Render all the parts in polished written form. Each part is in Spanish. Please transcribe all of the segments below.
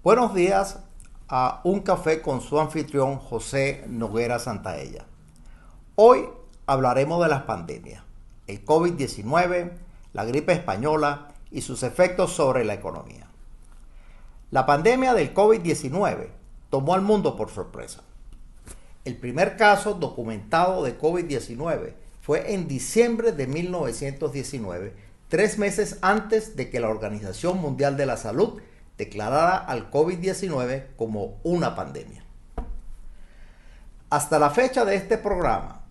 Buenos días a Un Café con su anfitrión José Noguera Santaella. Hoy hablaremos de las pandemias, el COVID-19, la gripe española y sus efectos sobre la economía. La pandemia del COVID-19 tomó al mundo por sorpresa. El primer caso documentado de COVID-19 fue en diciembre de 1919, 3 meses antes de que la Organización Mundial de la Salud declarara al COVID-19 como una pandemia. Hasta la fecha de este programa,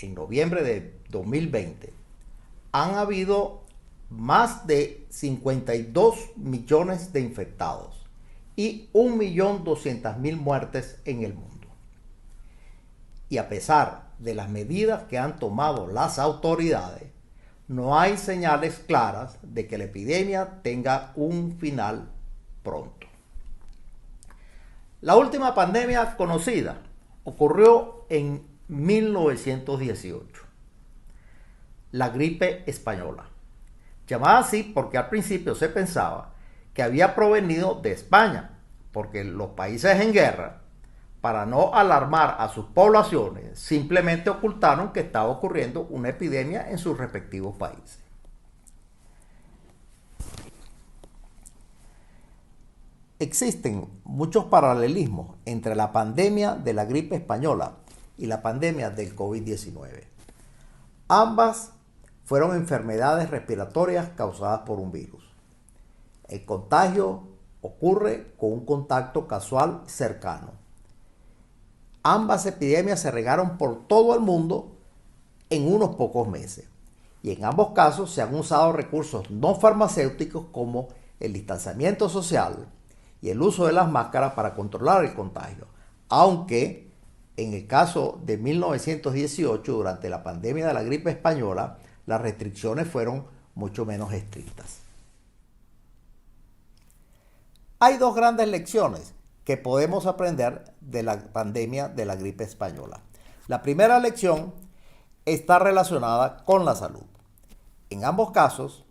en noviembre de 2020, han habido más de 52 millones de infectados y 1.200.000 muertes en el mundo. Y a pesar de las medidas que han tomado las autoridades, no hay señales claras de que la epidemia tenga un final pronto. La última pandemia conocida ocurrió en 1918, la gripe española, llamada así porque al principio se pensaba que había provenido de España, porque los países en guerra, para no alarmar a sus poblaciones, simplemente ocultaron que estaba ocurriendo una epidemia en sus respectivos países. Existen muchos paralelismos entre la pandemia de la gripe española y la pandemia del COVID-19. Ambas fueron enfermedades respiratorias causadas por un virus. El contagio ocurre con un contacto casual cercano. Ambas epidemias se regaron por todo el mundo en unos pocos meses. Y en ambos casos se han usado recursos no farmacéuticos como el distanciamiento social y el uso de las máscaras para controlar el contagio. Aunque en el caso de 1918, durante la pandemia de la gripe española, las restricciones fueron mucho menos estrictas. Hay dos grandes lecciones que podemos aprender de la pandemia de la gripe española. La primera lección está relacionada con la salud. En ambos casos,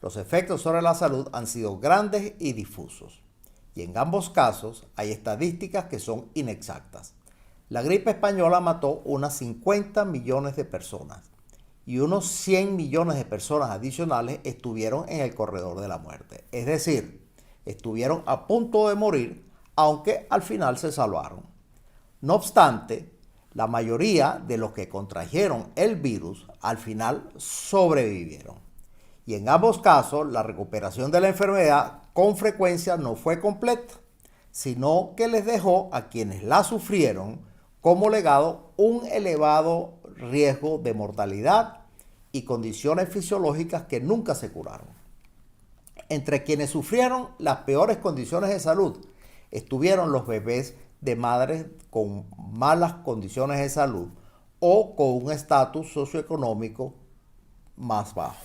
los efectos sobre la salud han sido grandes y difusos. Y en ambos casos hay estadísticas que son inexactas. La gripe española mató unas 50 millones de personas y unos 100 millones de personas adicionales estuvieron en el corredor de la muerte. Es decir, estuvieron a punto de morir, aunque al final se salvaron. No obstante, la mayoría de los que contrajeron el virus al final sobrevivieron. Y en ambos casos, la recuperación de la enfermedad con frecuencia no fue completa, sino que les dejó a quienes la sufrieron como legado un elevado riesgo de mortalidad y condiciones fisiológicas que nunca se curaron. Entre quienes sufrieron las peores condiciones de salud estuvieron los bebés de madres con malas condiciones de salud o con un estatus socioeconómico más bajo.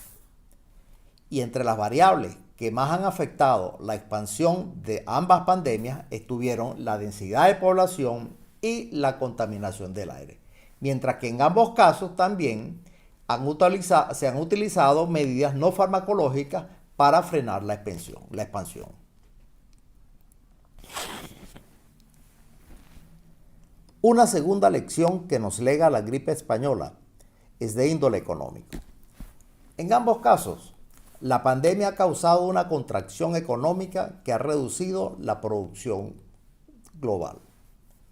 Y entre las variables que más han afectado la expansión de ambas pandemias estuvieron la densidad de población y la contaminación del aire. Mientras que en ambos casos también se han utilizado medidas no farmacológicas para frenar la expansión. Una segunda lección que nos lega la gripe española es de índole económico. En ambos casos, la pandemia ha causado una contracción económica que ha reducido la producción global,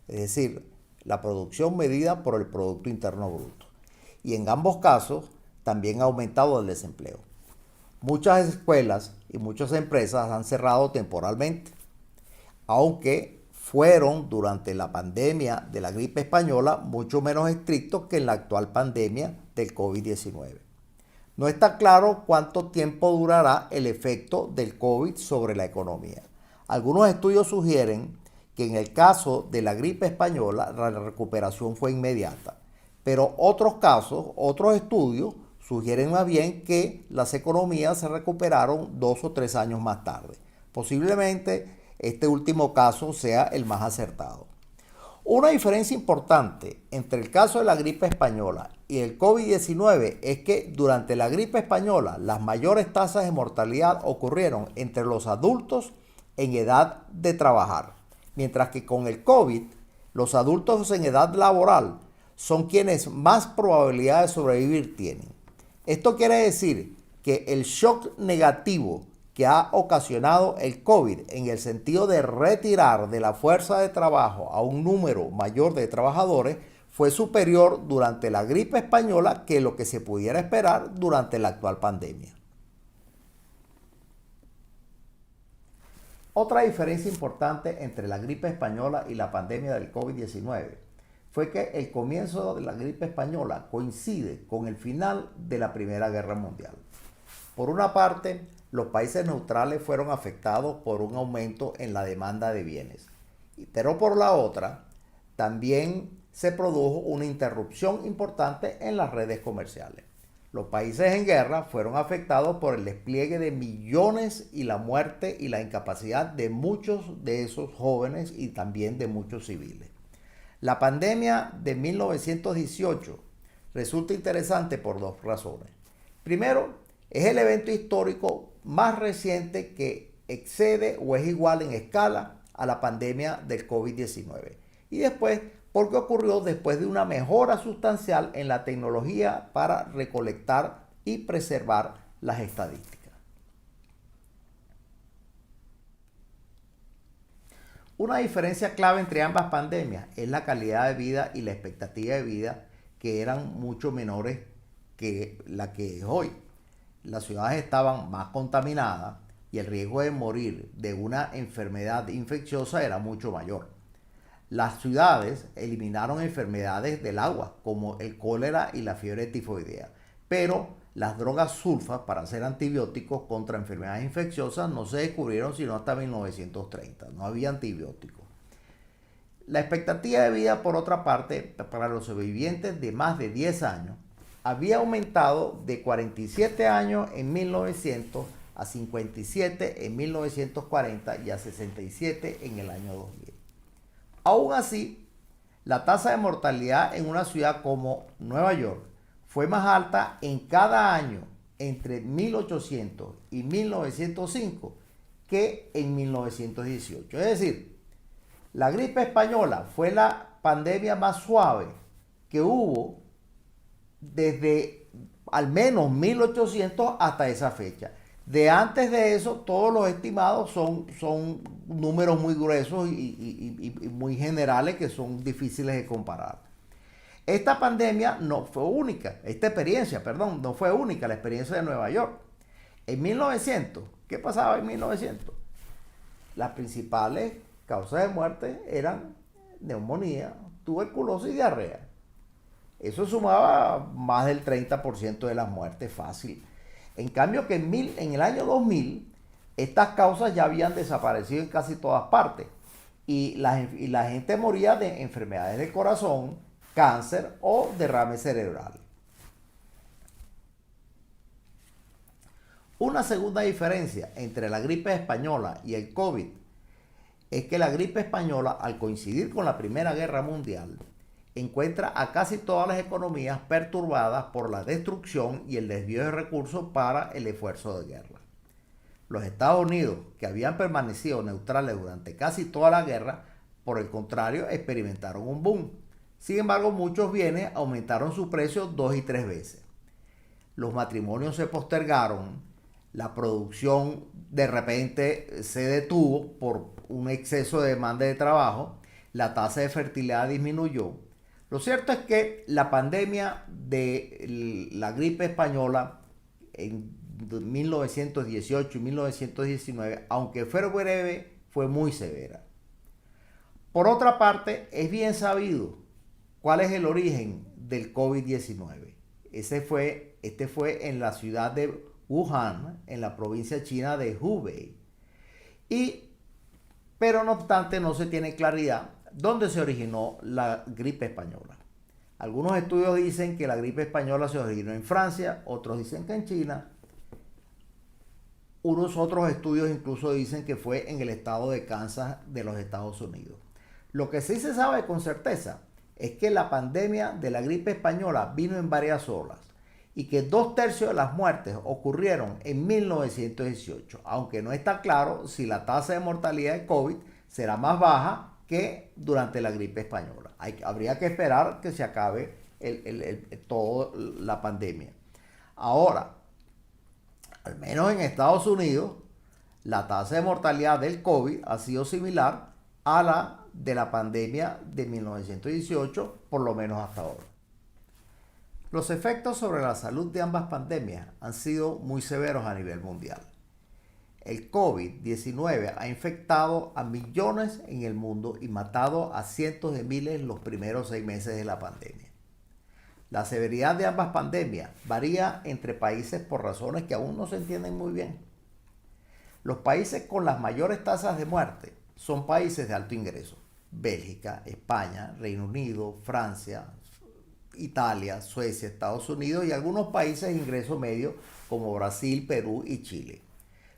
es decir, la producción medida por el Producto Interno Bruto. Y en ambos casos también ha aumentado el desempleo. Muchas escuelas y muchas empresas han cerrado temporalmente, aunque fueron durante la pandemia de la gripe española mucho menos estrictos que en la actual pandemia del COVID-19. No está claro cuánto tiempo durará el efecto del COVID sobre la economía. Algunos estudios sugieren que en el caso de la gripe española la recuperación fue inmediata, pero otros estudios sugieren más bien que las economías se recuperaron 2 o 3 años más tarde. Posiblemente este último caso sea el más acertado. Una diferencia importante entre el caso de la gripe española y el COVID-19 es que durante la gripe española las mayores tasas de mortalidad ocurrieron entre los adultos en edad de trabajar, mientras que con el COVID, los adultos en edad laboral son quienes más probabilidad de sobrevivir tienen. Esto quiere decir que el shock negativo que ha ocasionado el COVID en el sentido de retirar de la fuerza de trabajo a un número mayor de trabajadores fue superior durante la gripe española que lo que se pudiera esperar durante la actual pandemia. Otra diferencia importante entre la gripe española y la pandemia del COVID-19 fue que el comienzo de la gripe española coincide con el final de la Primera Guerra Mundial. Por una parte, los países neutrales fueron afectados por un aumento en la demanda de bienes, pero por la otra, también se produjo una interrupción importante en las redes comerciales. Los países en guerra fueron afectados por el despliegue de millones y la muerte y la incapacidad de muchos de esos jóvenes y también de muchos civiles. La pandemia de 1918 resulta interesante por dos razones. Primero, es el evento histórico más reciente que excede o es igual en escala a la pandemia del COVID-19. Y después, porque ocurrió después de una mejora sustancial en la tecnología para recolectar y preservar las estadísticas. Una diferencia clave entre ambas pandemias es la calidad de vida y la expectativa de vida, que eran mucho menores que la que es hoy. Las ciudades estaban más contaminadas y el riesgo de morir de una enfermedad infecciosa era mucho mayor. Las ciudades eliminaron enfermedades del agua, como el cólera y la fiebre tifoidea, pero las drogas sulfas para hacer antibióticos contra enfermedades infecciosas no se descubrieron sino hasta 1930, no había antibióticos. La expectativa de vida, por otra parte, para los sobrevivientes de más de 10 años, había aumentado de 47 años en 1900 a 57 en 1940 y a 67 en el año 2000. Aún así, la tasa de mortalidad en una ciudad como Nueva York fue más alta en cada año entre 1800 y 1905 que en 1918. Es decir, la gripe española fue la pandemia más suave que hubo desde al menos 1800 hasta esa fecha. De antes de eso, todos los estimados son números muy gruesos y muy generales que son difíciles de comparar. Esta pandemia no fue única, esta experiencia, perdón, no fue única, la experiencia de Nueva York. En 1900, ¿qué pasaba en 1900? Las principales causas de muerte eran neumonía, tuberculosis y diarrea. Eso sumaba más del 30% de las muertes fácil. En cambio que en el año 2000, estas causas ya habían desaparecido en casi todas partes y la gente moría de enfermedades del corazón, cáncer o derrame cerebral. Una segunda diferencia entre la gripe española y el COVID es que la gripe española, al coincidir con la Primera Guerra Mundial, encuentra a casi todas las economías perturbadas por la destrucción y el desvío de recursos para el esfuerzo de guerra. Los Estados Unidos, que habían permanecido neutrales durante casi toda la guerra, por el contrario, experimentaron un boom. Sin embargo, muchos bienes aumentaron su precio 2 y 3 veces. Los matrimonios se postergaron, la producción de repente se detuvo por un exceso de demanda de trabajo, la tasa de fertilidad disminuyó. Lo cierto es que la pandemia de la gripe española en 1918 y 1919, aunque fue breve, fue muy severa. Por otra parte, es bien sabido cuál es el origen del COVID-19. Este fue en la ciudad de Wuhan, en la provincia china de Hubei. Pero no obstante, no se tiene claridad dónde se originó la gripe española. Algunos estudios dicen que la gripe española se originó en Francia, otros dicen que en China. Unos otros estudios incluso dicen que fue en el estado de Kansas de los Estados Unidos. Lo que sí se sabe con certeza es que la pandemia de la gripe española vino en varias olas y que 2/3 de las muertes ocurrieron en 1918, aunque no está claro si la tasa de mortalidad de COVID será más baja que durante la gripe española. Habría que esperar que se acabe toda la pandemia. Ahora, al menos en Estados Unidos, la tasa de mortalidad del COVID ha sido similar a la de la pandemia de 1918, por lo menos hasta ahora. Los efectos sobre la salud de ambas pandemias han sido muy severos a nivel mundial. El COVID-19 ha infectado a millones en el mundo y matado a cientos de miles en los primeros 6 meses de la pandemia. La severidad de ambas pandemias varía entre países por razones que aún no se entienden muy bien. Los países con las mayores tasas de muerte son países de alto ingreso: Bélgica, España, Reino Unido, Francia, Italia, Suecia, Estados Unidos y algunos países de ingreso medio como Brasil, Perú y Chile.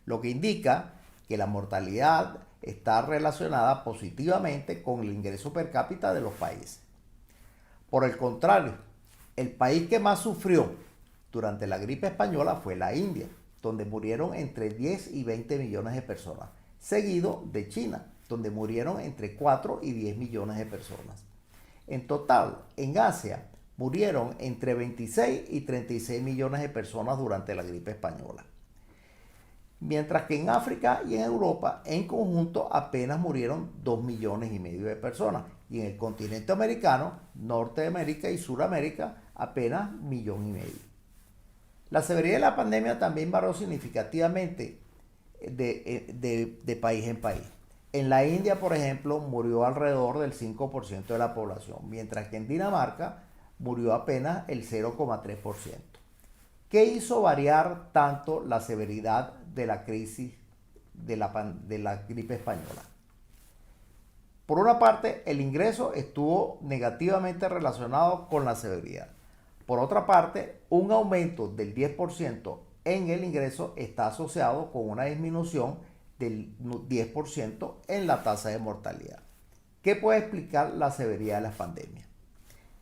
Lo que indica que la mortalidad está relacionada positivamente con el ingreso per cápita de los países. Por el contrario, el país que más sufrió durante la gripe española fue la India, donde murieron entre 10 y 20 millones de personas, seguido de China, donde murieron entre 4 y 10 millones de personas. En total, en Asia, murieron entre 26 y 36 millones de personas durante la gripe española. Mientras que en África y en Europa, en conjunto, apenas murieron 2,5 millones de personas. Y en el continente americano, Norteamérica y Suramérica, apenas 1,5 millones. La severidad de la pandemia también varió significativamente de país en país. En la India, por ejemplo, murió alrededor del 5% de la población, mientras que en Dinamarca murió apenas el 0,3%. ¿Qué hizo variar tanto la severidad de la crisis de la gripe española? Por una parte, el ingreso estuvo negativamente relacionado con la severidad. Por otra parte, un aumento del 10% en el ingreso está asociado con una disminución del 10% en la tasa de mortalidad. ¿Qué puede explicar la severidad de las pandemias?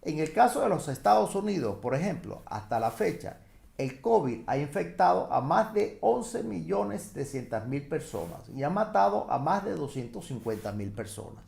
En el caso de los Estados Unidos, por ejemplo, hasta la fecha, el COVID ha infectado a más de 11.300.000 personas y ha matado a más de 250.000 personas.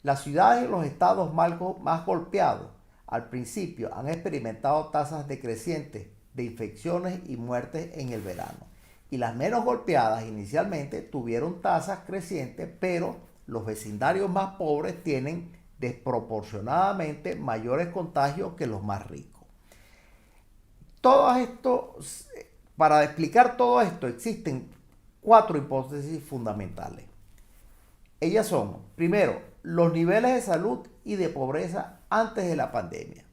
Las ciudades y los estados más golpeados al principio han experimentado tasas decrecientes de infecciones y muertes en el verano. Y las menos golpeadas inicialmente tuvieron tasas crecientes, pero los vecindarios más pobres tienen desproporcionadamente mayores contagios que los más ricos. Para explicar todo esto existen 4 hipótesis fundamentales. Ellas son, primero, los niveles de salud y de pobreza antes de la pandemia.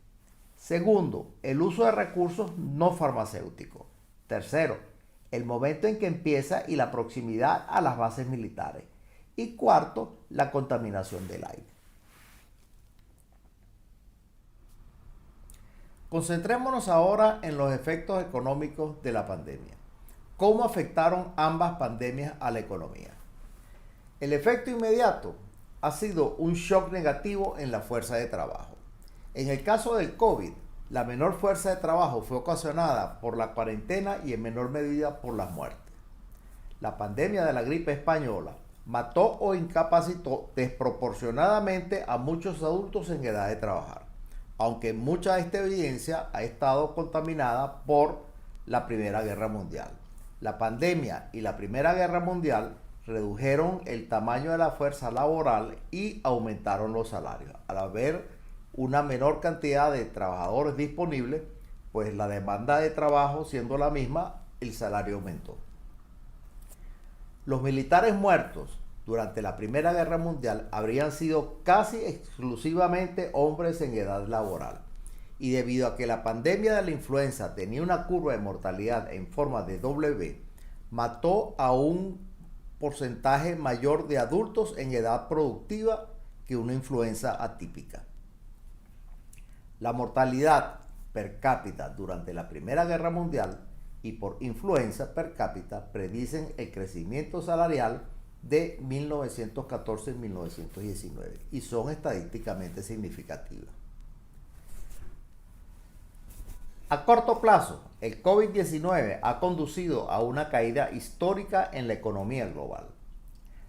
Segundo, el uso de recursos no farmacéuticos. Tercero, el momento en que empieza y la proximidad a las bases militares. Y cuarto, la contaminación del aire. Concentrémonos ahora en los efectos económicos de la pandemia. ¿Cómo afectaron ambas pandemias a la economía? El efecto inmediato ha sido un shock negativo en la fuerza de trabajo. En el caso del COVID, la menor fuerza de trabajo fue ocasionada por la cuarentena y en menor medida por las muertes. La pandemia de la gripe española mató o incapacitó desproporcionadamente a muchos adultos en edad de trabajar, aunque mucha de esta evidencia ha estado contaminada por la Primera Guerra Mundial. La pandemia y la Primera Guerra Mundial redujeron el tamaño de la fuerza laboral y aumentaron los salarios. Al haber una menor cantidad de trabajadores disponibles, pues la demanda de trabajo siendo la misma, el salario aumentó. Los militares muertos durante la Primera Guerra Mundial habrían sido casi exclusivamente hombres en edad laboral. Y debido a que la pandemia de la influenza tenía una curva de mortalidad en forma de W, mató a un porcentaje mayor de adultos en edad productiva que una influenza atípica. La mortalidad per cápita durante la Primera Guerra Mundial y por influenza per cápita predicen el crecimiento salarial de 1914 y 1919 y son estadísticamente significativas. A corto plazo, el COVID-19 ha conducido a una caída histórica en la economía global.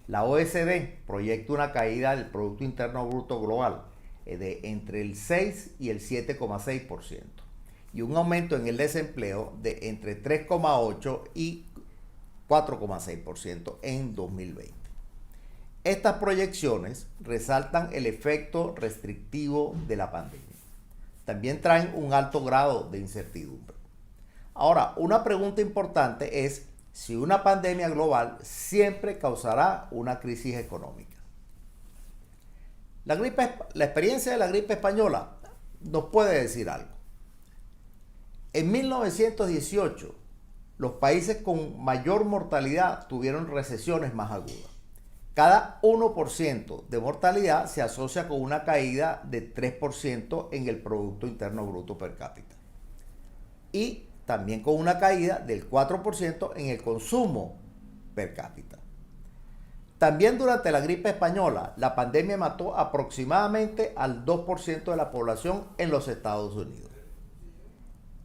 La OECD proyecta una caída del Producto Interno Bruto Global de entre el 6 y el 7,6% y un aumento en el desempleo de entre 3,8 y 4,6% en 2020. Estas proyecciones resaltan el efecto restrictivo de la pandemia. También traen un alto grado de incertidumbre. Ahora, una pregunta importante es si una pandemia global siempre causará una crisis económica. La experiencia de la gripe española nos puede decir algo. En 1918, los países con mayor mortalidad tuvieron recesiones más agudas. Cada 1% de mortalidad se asocia con una caída de 3% en el Producto Interno Bruto per cápita. Y también con una caída del 4% en el consumo per cápita. También durante la gripe española, la pandemia mató aproximadamente al 2% de la población en los Estados Unidos.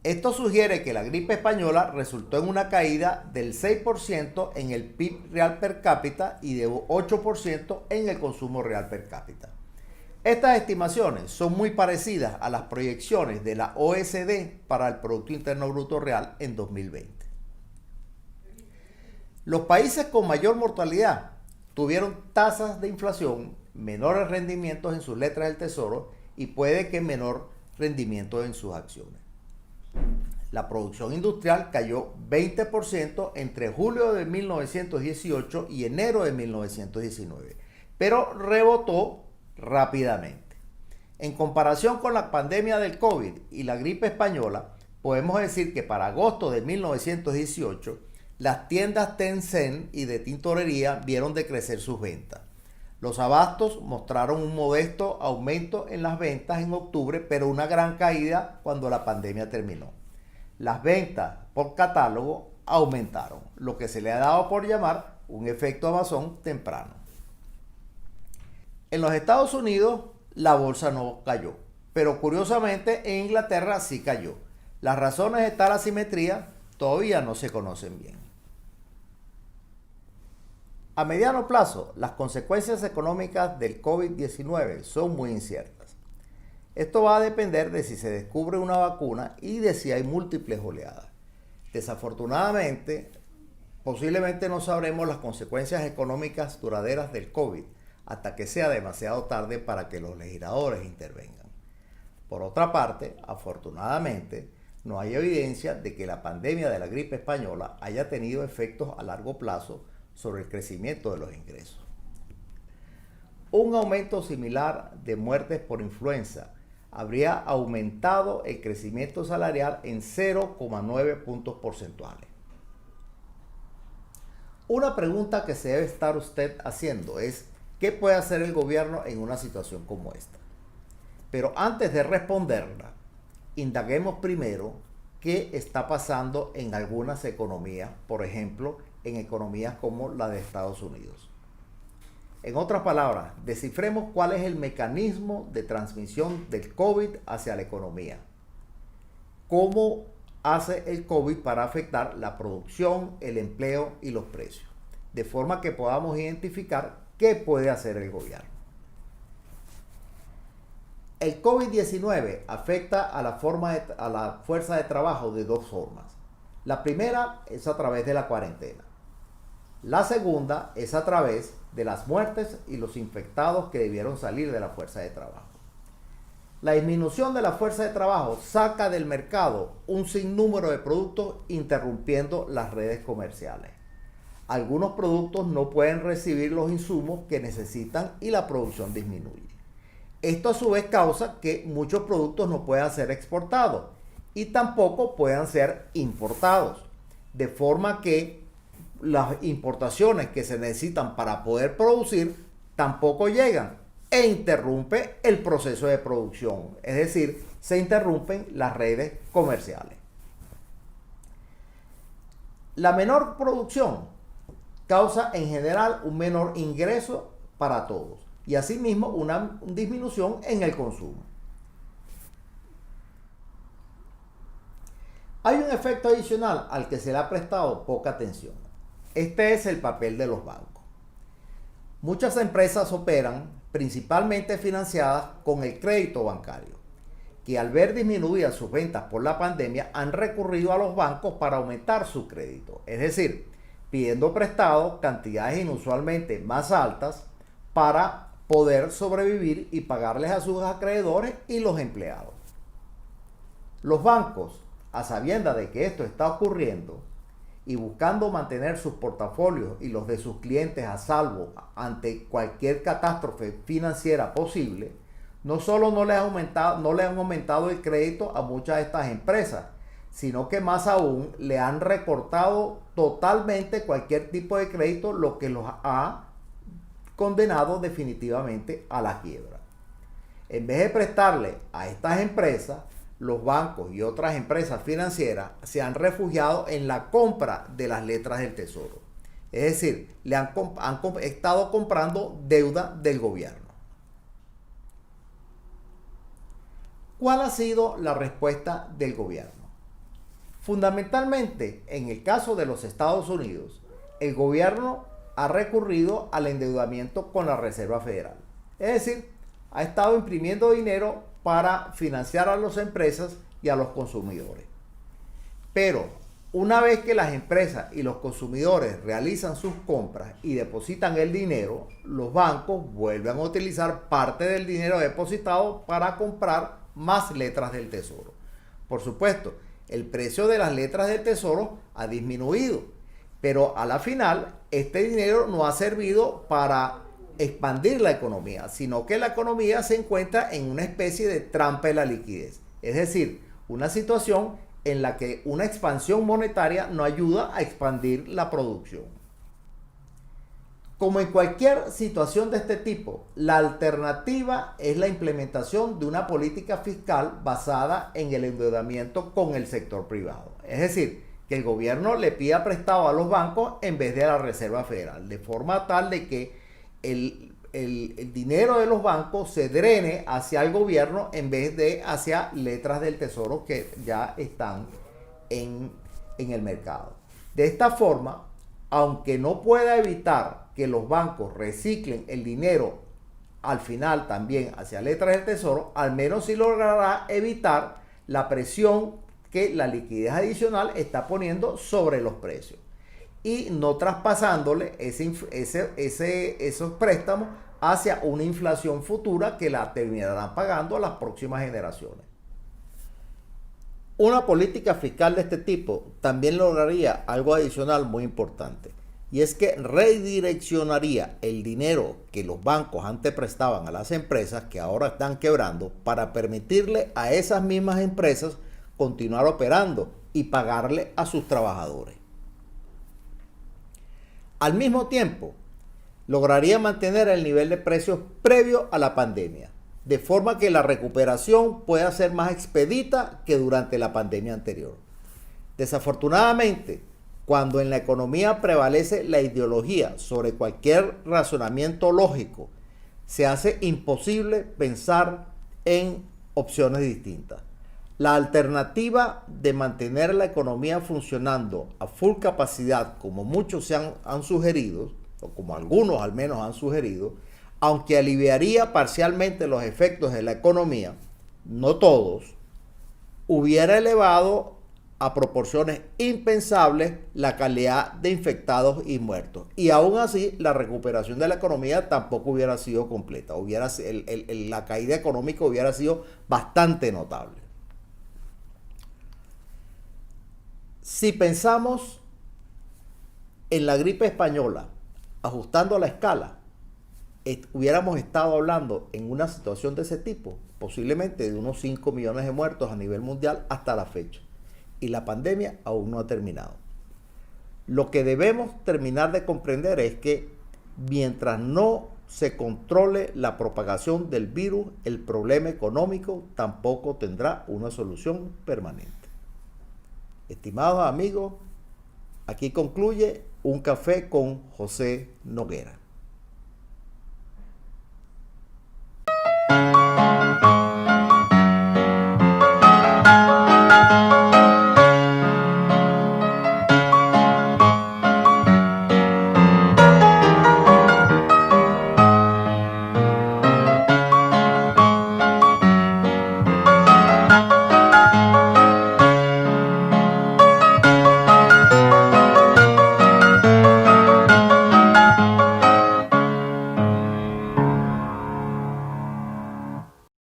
Esto sugiere que la gripe española resultó en una caída del 6% en el PIB real per cápita y de 8% en el consumo real per cápita. Estas estimaciones son muy parecidas a las proyecciones de la OECD para el Producto Interno Bruto Real en 2020. Los países con mayor mortalidad tuvieron tasas de inflación, menores rendimientos en sus letras del tesoro y puede que menor rendimiento en sus acciones. La producción industrial cayó 20% entre julio de 1918 y enero de 1919, pero rebotó rápidamente. En comparación con la pandemia del COVID y la gripe española, podemos decir que para agosto de 1918, las tiendas Tencent y de tintorería vieron decrecer sus ventas. Los abastos mostraron un modesto aumento en las ventas en octubre, pero una gran caída cuando la pandemia terminó. Las ventas por catálogo aumentaron, lo que se le ha dado por llamar un efecto Amazon temprano. En los Estados Unidos la bolsa no cayó, pero curiosamente en Inglaterra sí cayó. Las razones de tal asimetría todavía no se conocen bien. A mediano plazo, las consecuencias económicas del COVID-19 son muy inciertas. Esto va a depender de si se descubre una vacuna y de si hay múltiples oleadas. Desafortunadamente, posiblemente no sabremos las consecuencias económicas duraderas del COVID hasta que sea demasiado tarde para que los legisladores intervengan. Por otra parte, afortunadamente, no hay evidencia de que la pandemia de la gripe española haya tenido efectos a largo plazo sobre el crecimiento de los ingresos. Un aumento similar de muertes por influenza habría aumentado el crecimiento salarial en 0,9 puntos porcentuales. Una pregunta que se debe estar usted haciendo es, ¿qué puede hacer el gobierno en una situación como esta? Pero antes de responderla, indaguemos primero qué está pasando en algunas economías, por ejemplo, en economías como la de Estados Unidos. En otras palabras, descifremos cuál es el mecanismo de transmisión del COVID hacia la economía. ¿Cómo hace el COVID para afectar la producción, el empleo y los precios? De forma que podamos identificar qué puede hacer el gobierno. El COVID-19 afecta a la fuerza de trabajo de dos formas. La primera es a través de la cuarentena. La segunda es a través de las muertes y los infectados que debieron salir de la fuerza de trabajo. La disminución de la fuerza de trabajo saca del mercado un sinnúmero de productos, interrumpiendo las redes comerciales. Algunos productos no pueden recibir los insumos que necesitan y la producción disminuye. Esto a su vez causa que muchos productos no puedan ser exportados y tampoco puedan ser importados, de forma que las importaciones que se necesitan para poder producir tampoco llegan e interrumpe el proceso de producción, es decir, se interrumpen las redes comerciales. La menor producción causa en general un menor ingreso para todos y asimismo una disminución en el consumo. Hay un efecto adicional al que se le ha prestado poca atención. Este es el papel de los bancos. Muchas empresas operan principalmente financiadas con el crédito bancario, que al ver disminuidas sus ventas por la pandemia han recurrido a los bancos para aumentar su crédito, es decir, pidiendo prestado cantidades inusualmente más altas para poder sobrevivir y pagarles a sus acreedores y los empleados. Los bancos, a sabiendas de que esto está ocurriendo y buscando mantener sus portafolios y los de sus clientes a salvo ante cualquier catástrofe financiera posible, no solo no le han aumentado el crédito a muchas de estas empresas, sino que más aún le han recortado totalmente cualquier tipo de crédito, lo que los ha condenado definitivamente a la quiebra. En vez de prestarle a estas empresas, los bancos y otras empresas financieras se han refugiado en la compra de las letras del tesoro. Es decir, le han estado comprando deuda del gobierno. ¿Cuál ha sido la respuesta del gobierno? Fundamentalmente, en el caso de los Estados Unidos, el gobierno ha recurrido al endeudamiento con la Reserva Federal. Es decir, ha estado imprimiendo dinero para financiar a las empresas y a los consumidores. Pero una vez que las empresas y los consumidores realizan sus compras y depositan el dinero, los bancos vuelven a utilizar parte del dinero depositado para comprar más letras del tesoro. Por supuesto, el precio de las letras del tesoro ha disminuido, pero a la final este dinero no ha servido para expandir la economía, sino que la economía se encuentra en una especie de trampa de la liquidez. Es decir, una situación en la que una expansión monetaria no ayuda a expandir la producción. Como en cualquier situación de este tipo, la alternativa es la implementación de una política fiscal basada en el endeudamiento con el sector privado. Es decir, que el gobierno le pida prestado a los bancos en vez de a la Reserva Federal, de forma tal de que el dinero de los bancos se drene hacia el gobierno en vez de hacia letras del tesoro que ya están en el mercado. De esta forma, aunque no pueda evitar que los bancos reciclen el dinero al final también hacia letras del tesoro, al menos sí logrará evitar la presión que la liquidez adicional está poniendo sobre los precios y no traspasándole esos préstamos hacia una inflación futura que la terminarán pagando las próximas generaciones. Una política fiscal de este tipo también lograría algo adicional muy importante, y es que redireccionaría el dinero que los bancos antes prestaban a las empresas que ahora están quebrando para permitirle a esas mismas empresas continuar operando y pagarle a sus trabajadores. Al mismo tiempo, lograría mantener el nivel de precios previo a la pandemia, de forma que la recuperación pueda ser más expedita que durante la pandemia anterior. Desafortunadamente, cuando en la economía prevalece la ideología sobre cualquier razonamiento lógico, se hace imposible pensar en opciones distintas. La alternativa de mantener la economía funcionando a full capacidad, como muchos han sugerido, o como algunos al menos han sugerido, aunque aliviaría parcialmente los efectos de la economía, no todos, hubiera elevado a proporciones impensables la calidad de infectados y muertos. Y aún así, la recuperación de la economía tampoco hubiera sido completa. La caída económica hubiera sido bastante notable. Si pensamos en la gripe española, ajustando la escala, hubiéramos estado hablando en una situación de ese tipo, posiblemente de unos 5 millones de muertos a nivel mundial hasta la fecha. Y la pandemia aún no ha terminado. Lo que debemos terminar de comprender es que mientras no se controle la propagación del virus, el problema económico tampoco tendrá una solución permanente. Estimados amigos, aquí concluye Un Café con José Noguera.